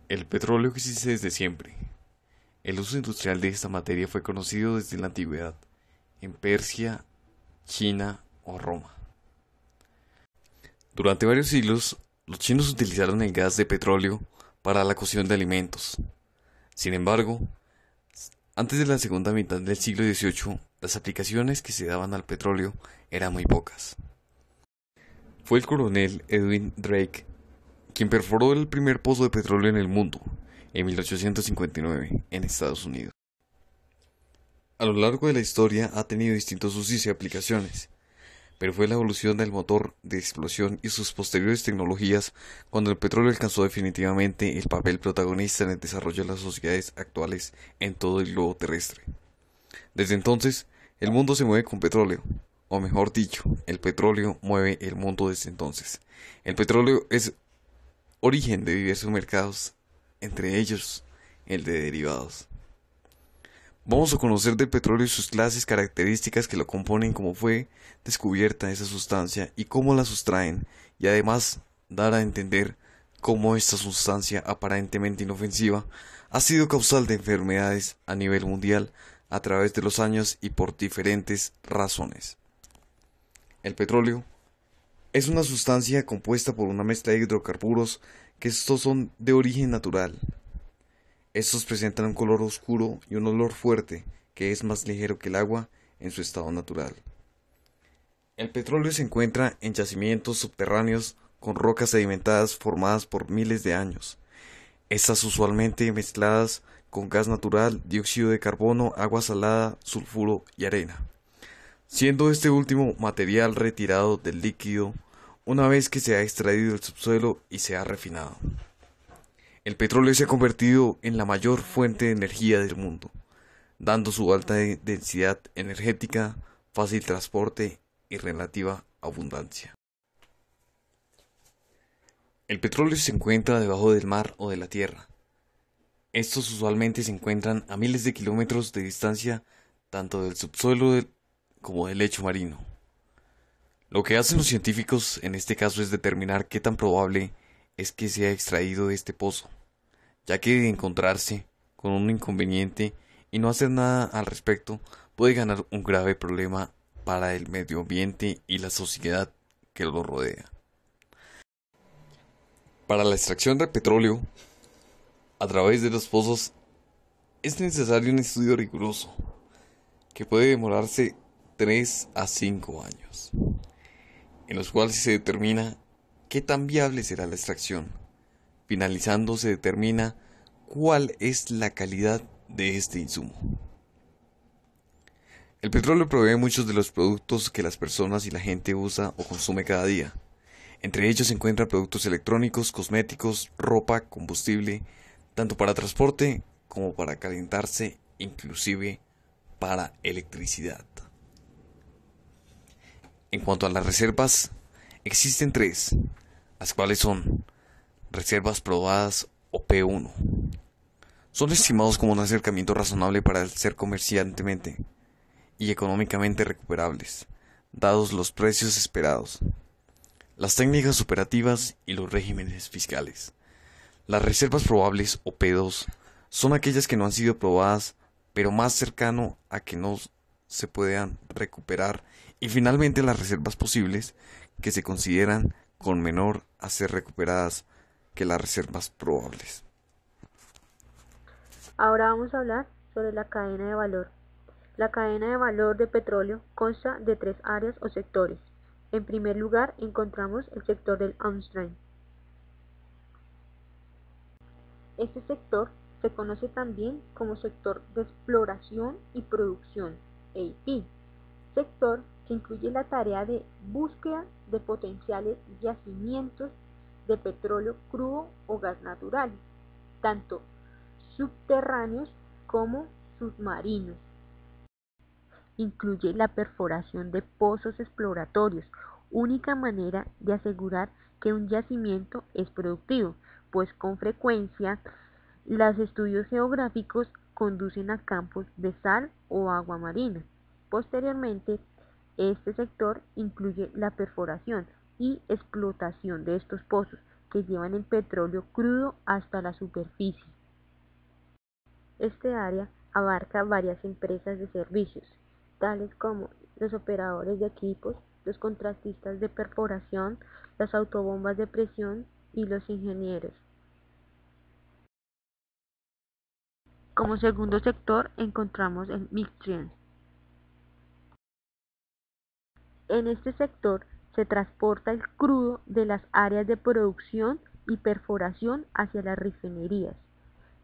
El petróleo existe desde siempre. El uso industrial de esta materia fue conocido desde la antigüedad, en Persia, China o Roma. Durante varios siglos, los chinos utilizaron el gas de petróleo para la cocción de alimentos. Sin embargo, antes de la segunda mitad del siglo XVIII, las aplicaciones que se daban al petróleo eran muy pocas. Fue el coronel Edwin Drake quien perforó el primer pozo de petróleo en el mundo, en 1859, en Estados Unidos. A lo largo de la historia ha tenido distintos usos y aplicaciones, pero fue la evolución del motor de explosión y sus posteriores tecnologías cuando el petróleo alcanzó definitivamente el papel protagonista en el desarrollo de las sociedades actuales en todo el globo terrestre. Desde entonces, el mundo se mueve con petróleo, o mejor dicho, el petróleo mueve el mundo desde entonces. El petróleo es origen de diversos mercados, entre ellos el de derivados. Vamos a conocer del petróleo y sus clases, características que lo componen, cómo fue descubierta esa sustancia y cómo la sustraen, y además dar a entender cómo esta sustancia aparentemente inofensiva ha sido causal de enfermedades a nivel mundial a través de los años y por diferentes razones. El petróleo es una sustancia compuesta por una mezcla de hidrocarburos que estos son de origen natural. Estos presentan un color oscuro y un olor fuerte que es más ligero que el agua en su estado natural. El petróleo se encuentra en yacimientos subterráneos con rocas sedimentadas formadas por miles de años. Estas usualmente mezcladas con gas natural, dióxido de carbono, agua salada, sulfuro y arena, siendo este último material retirado del líquido una vez que se ha extraído del subsuelo y se ha refinado. El petróleo se ha convertido en la mayor fuente de energía del mundo, dando su alta densidad energética, fácil transporte y relativa abundancia. El petróleo se encuentra debajo del mar o de la tierra. Estos usualmente se encuentran a miles de kilómetros de distancia tanto del subsuelo como del lecho marino. Lo que hacen los científicos en este caso es determinar qué tan probable es que sea extraído de este pozo, ya que de encontrarse con un inconveniente y no hacer nada al respecto puede ganar un grave problema para el medio ambiente y la sociedad que lo rodea. Para la extracción de petróleo a través de los pozos es necesario un estudio riguroso que puede demorarse 3 a 5 años, en los cuales se determina qué tan viable será la extracción. Finalizando se determina cuál es la calidad de este insumo. El petróleo provee muchos de los productos que las personas y la gente usa o consume cada día. Entre ellos se encuentran productos electrónicos, cosméticos, ropa, combustible, tanto para transporte como para calentarse, inclusive para electricidad. En cuanto a las reservas, existen tres, las cuales son reservas probadas o P1. Son estimados como un acercamiento razonable para ser comercialmente y económicamente recuperables, dados los precios esperados, las técnicas operativas y los regímenes fiscales. Las reservas probables o P2 son aquellas que no han sido probadas, pero más cercano a que no se puedan recuperar, y finalmente las reservas posibles, que se consideran con menor a ser recuperadas que las reservas probables. Ahora vamos a hablar sobre la cadena de valor. La cadena de valor de petróleo consta de tres áreas o sectores. En primer lugar encontramos el sector del upstream. Este sector se conoce también como sector de exploración y producción, AP, sector que incluye la tarea de búsqueda de potenciales yacimientos de petróleo crudo o gas natural, tanto subterráneos como submarinos. Incluye la perforación de pozos exploratorios, única manera de asegurar que un yacimiento es productivo, pues con frecuencia los estudios geográficos conducen a campos de sal o agua marina. Posteriormente, este sector incluye la perforación y explotación de estos pozos, que llevan el petróleo crudo hasta la superficie. Este área abarca varias empresas de servicios, tales como los operadores de equipos, los contratistas de perforación, las autobombas de presión y los ingenieros. Como segundo sector encontramos el midstream. En este sector se transporta el crudo de las áreas de producción y perforación hacia las refinerías.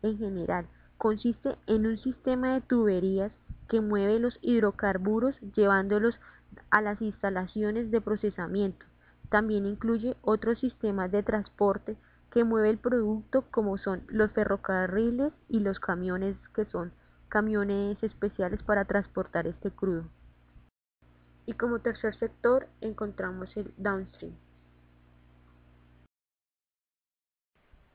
En general, consiste en un sistema de tuberías que mueve los hidrocarburos llevándolos a las instalaciones de procesamiento. También incluye otros sistemas de transporte que mueve el producto, como son los ferrocarriles y los camiones, que son camiones especiales para transportar este crudo. Y como tercer sector encontramos el downstream.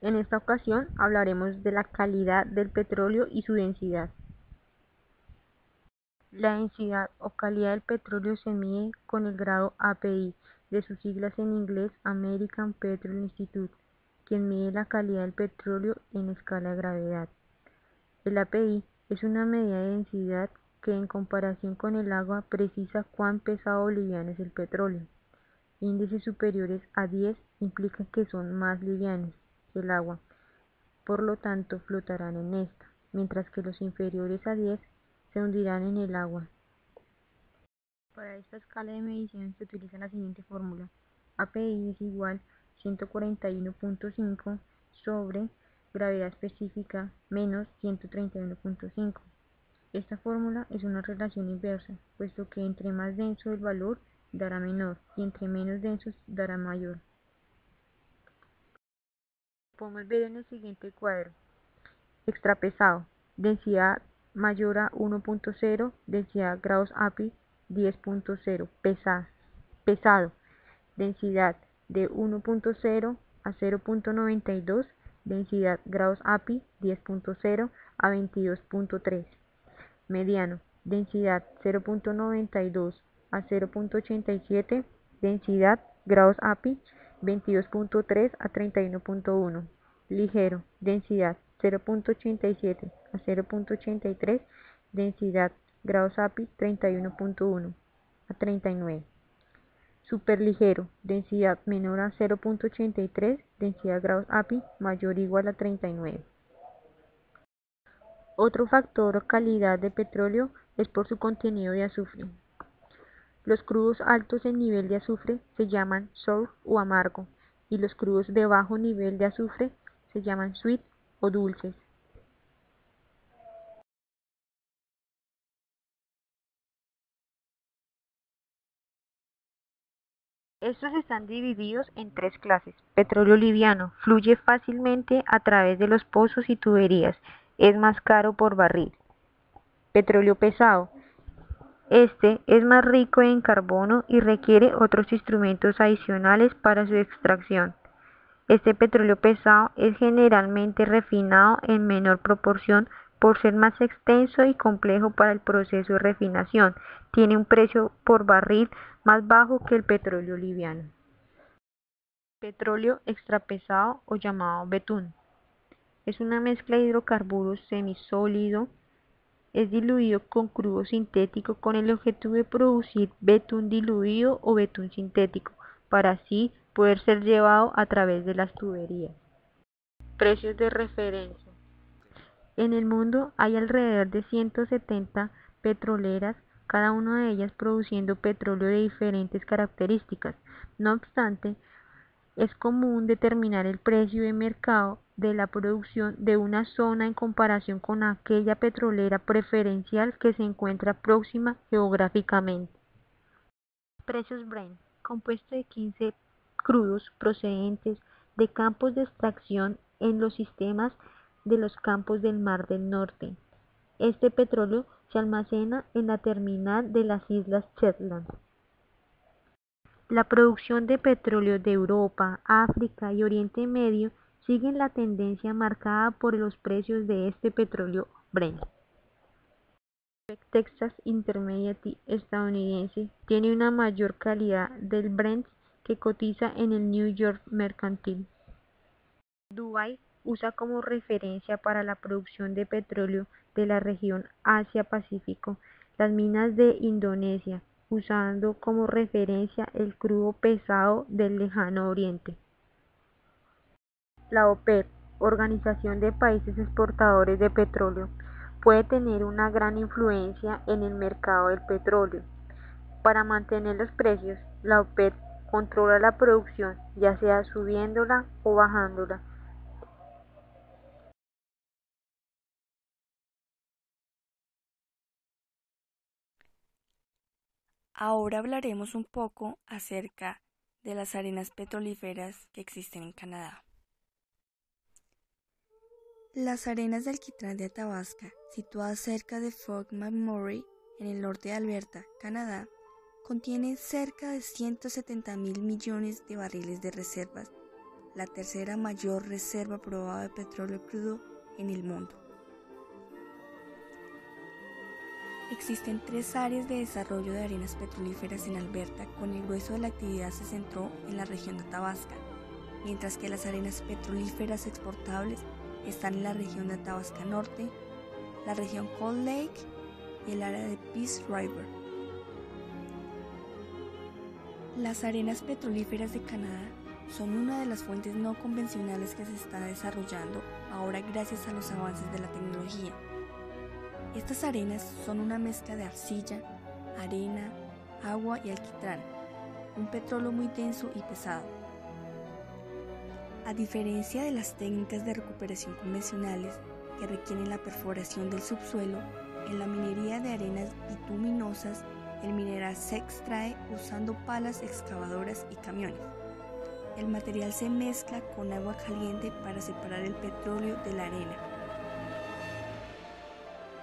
En esta ocasión hablaremos de la calidad del petróleo y su densidad. La densidad o calidad del petróleo se mide con el grado API, de sus siglas en inglés American Petroleum Institute, quien mide la calidad del petróleo en escala de gravedad. El API es una medida de densidad que, en comparación con el agua, precisa cuán pesado o liviano es el petróleo. Índices superiores a 10 implican que son más livianos que el agua, por lo tanto flotarán en esta, mientras que los inferiores a 10 se hundirán en el agua. Para esta escala de medición se utiliza la siguiente fórmula: API es igual 141.5 sobre gravedad específica menos 131.5. Esta fórmula es una relación inversa, puesto que entre más denso el valor dará menor y entre menos denso dará mayor. Podemos ver en el siguiente cuadro: extrapesado, densidad mayor a 1.0, densidad grados API 10.0, pesado, densidad de 1.0 a 0.92, densidad grados API 10.0 a 22.3. Mediano, densidad 0.92 a 0.87, densidad grados API 22.3 a 31.1. Ligero, densidad 0.87 a 0.83, densidad grados API 31.1 a 39. Superligero, densidad menor a 0.83, densidad grados API mayor o igual a 39. Otro factor o calidad de petróleo es por su contenido de azufre. Los crudos altos en nivel de azufre se llaman sour o amargo, y los crudos de bajo nivel de azufre se llaman sweet o dulces. Estos están divididos en tres clases. Petróleo liviano: fluye fácilmente a través de los pozos y tuberías, es más caro por barril. Petróleo pesado: este es más rico en carbono y requiere otros instrumentos adicionales para su extracción. Este petróleo pesado es generalmente refinado en menor proporción por ser más extenso y complejo para el proceso de refinación. Tiene un precio por barril más bajo que el petróleo liviano. Petróleo extrapesado o llamado betún. Es una mezcla de hidrocarburos semisólido. Es diluido con crudo sintético con el objetivo de producir betún diluido o betún sintético, para así poder ser llevado a través de las tuberías. Precios de referencia. En el mundo hay alrededor de 170 petroleras, cada una de ellas produciendo petróleo de diferentes características. No obstante, es común determinar el precio de mercado de la producción de una zona en comparación con aquella petrolera preferencial que se encuentra próxima geográficamente. Precios Brent: compuesto de 15 crudos procedentes de campos de extracción en los sistemas de los campos del Mar del Norte. Este petróleo se almacena en la terminal de las Islas Shetland. La producción de petróleo de Europa, África y Oriente Medio sigue la tendencia marcada por los precios de este petróleo Brent. Texas Intermediate estadounidense tiene una mayor calidad del Brent, que cotiza en el New York Mercantile. Dubái usa como referencia para la producción de petróleo de la región Asia-Pacífico las minas de Indonesia, usando como referencia el crudo pesado del Lejano Oriente. La OPEP, Organización de Países Exportadores de Petróleo, puede tener una gran influencia en el mercado del petróleo. Para mantener los precios, la OPEP controla la producción, ya sea subiéndola o bajándola. Ahora hablaremos un poco acerca de las arenas petrolíferas que existen en Canadá. Las arenas de alquitrán de Athabasca, situadas cerca de Fort McMurray, en el norte de Alberta, Canadá, contienen cerca de 170.000 millones de barriles de reservas, la tercera mayor reserva probada de petróleo crudo en el mundo. Existen 3 áreas de desarrollo de arenas petrolíferas en Alberta, con el grueso de la actividad se centró en la región de Athabasca, mientras que las arenas petrolíferas exportables están en la región de Athabasca Norte, la región Cold Lake y el área de Peace River. Las arenas petrolíferas de Canadá son una de las fuentes no convencionales que se está desarrollando ahora gracias a los avances de la tecnología. Estas arenas son una mezcla de arcilla, arena, agua y alquitrán, un petróleo muy denso y pesado. A diferencia de las técnicas de recuperación convencionales que requieren la perforación del subsuelo, en la minería de arenas bituminosas, el mineral se extrae usando palas excavadoras y camiones. El material se mezcla con agua caliente para separar el petróleo de la arena.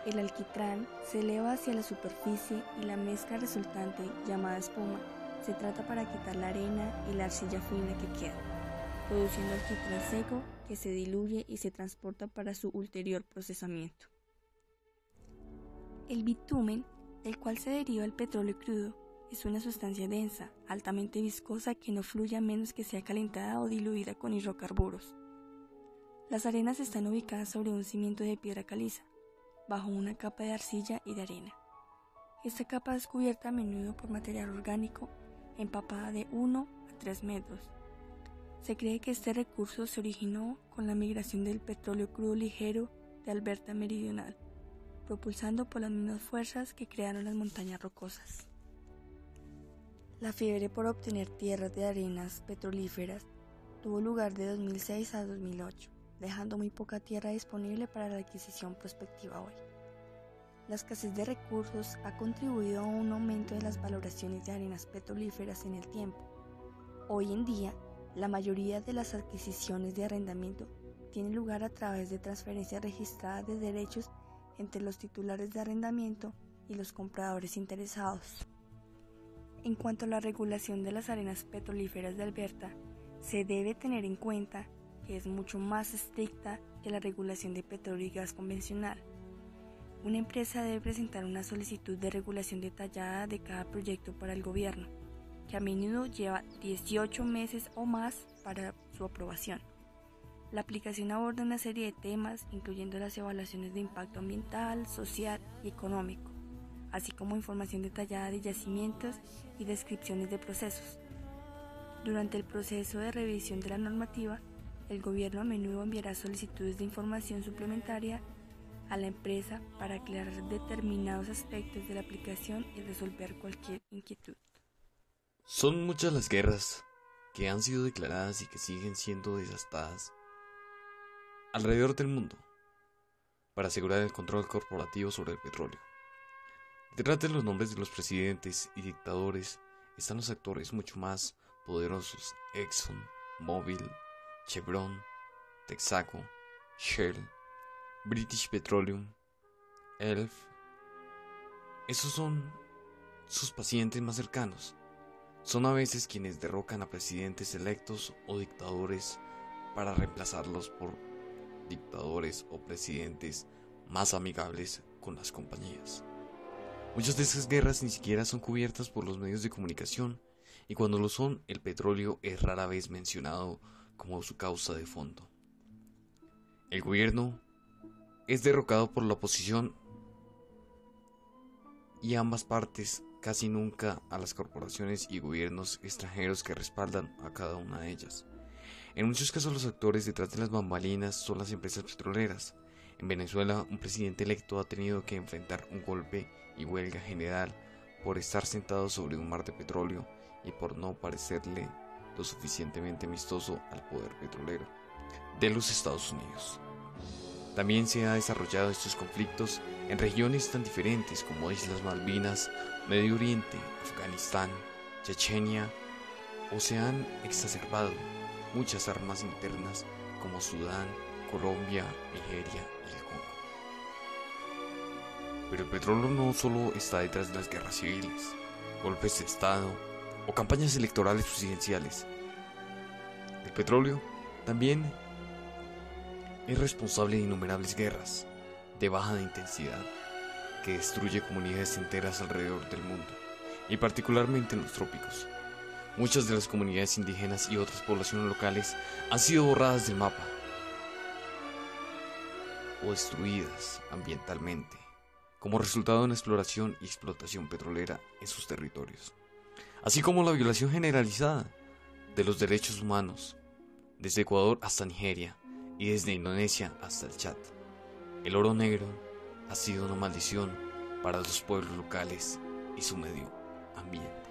El alquitrán se eleva hacia la superficie y la mezcla resultante, llamada espuma, se trata para quitar la arena y la arcilla fina que queda, produciendo alquitrán seco que se diluye y se transporta para su ulterior procesamiento. El bitumen, del cual se deriva el petróleo crudo, es una sustancia densa, altamente viscosa que no fluye a menos que sea calentada o diluida con hidrocarburos. Las arenas están ubicadas sobre un cimiento de piedra caliza, bajo una capa de arcilla y de arena. Esta capa es cubierta a menudo por material orgánico, empapada de 1 a 3 metros. Se cree que este recurso se originó con la migración del petróleo crudo ligero de Alberta meridional, propulsando por las mismas fuerzas que crearon las montañas rocosas. La fiebre por obtener tierras de arenas petrolíferas tuvo lugar de 2006 a 2008, dejando muy poca tierra disponible para la adquisición prospectiva hoy. La escasez de recursos ha contribuido a un aumento de las valoraciones de arenas petrolíferas en el tiempo. Hoy en día, la mayoría de las adquisiciones de arrendamiento tienen lugar a través de transferencias registradas de derechos entre los titulares de arrendamiento y los compradores interesados. En cuanto a la regulación de las arenas petrolíferas de Alberta, se debe tener en cuenta que es mucho más estricta que la regulación de petróleo y gas convencional. Una empresa debe presentar una solicitud de regulación detallada de cada proyecto para el gobierno, que a menudo lleva 18 meses o más para su aprobación. La aplicación aborda una serie de temas, incluyendo las evaluaciones de impacto ambiental, social y económico, así como información detallada de yacimientos y descripciones de procesos. Durante el proceso de revisión de la normativa, el gobierno a menudo enviará solicitudes de información suplementaria a la empresa para aclarar determinados aspectos de la aplicación y resolver cualquier inquietud. Son muchas las guerras que han sido declaradas y que siguen siendo desatadas alrededor del mundo para asegurar el control corporativo sobre el petróleo. Detrás de los nombres de los presidentes y dictadores están los actores mucho más poderosos: Exxon, Mobil, Chevron, Texaco, Shell, British Petroleum, Elf. Esos son sus pacientes más cercanos. Son a veces quienes derrocan a presidentes electos o dictadores para reemplazarlos por dictadores o presidentes más amigables con las compañías. Muchas de esas guerras ni siquiera son cubiertas por los medios de comunicación, y cuando lo son, el petróleo es rara vez mencionado como su causa de fondo. El gobierno es derrocado por la oposición y ambas partes casi nunca a las corporaciones y gobiernos extranjeros que respaldan a cada una de ellas. En muchos casos los actores detrás de las bambalinas son las empresas petroleras. En Venezuela, un presidente electo ha tenido que enfrentar un golpe y huelga general por estar sentado sobre un mar de petróleo y por no parecerle lo suficientemente amistoso al poder petrolero de los Estados Unidos. También se han desarrollado estos conflictos en regiones tan diferentes como Islas Malvinas, Medio Oriente, Afganistán, Chechenia, o se han exacerbado muchas armas internas como Sudán, Colombia, Nigeria y el Congo. Pero el petróleo no solo está detrás de las guerras civiles, golpes de Estado o campañas electorales presidenciales. El petróleo también es responsable de innumerables guerras de baja intensidad que destruye comunidades enteras alrededor del mundo, y particularmente en los trópicos. Muchas de las comunidades indígenas y otras poblaciones locales han sido borradas del mapa o destruidas ambientalmente como resultado de una exploración y explotación petrolera en sus territorios, así como la violación generalizada de los derechos humanos desde Ecuador hasta Nigeria y desde Indonesia hasta el Chad. El oro negro ha sido una maldición para los pueblos locales y su medio ambiente.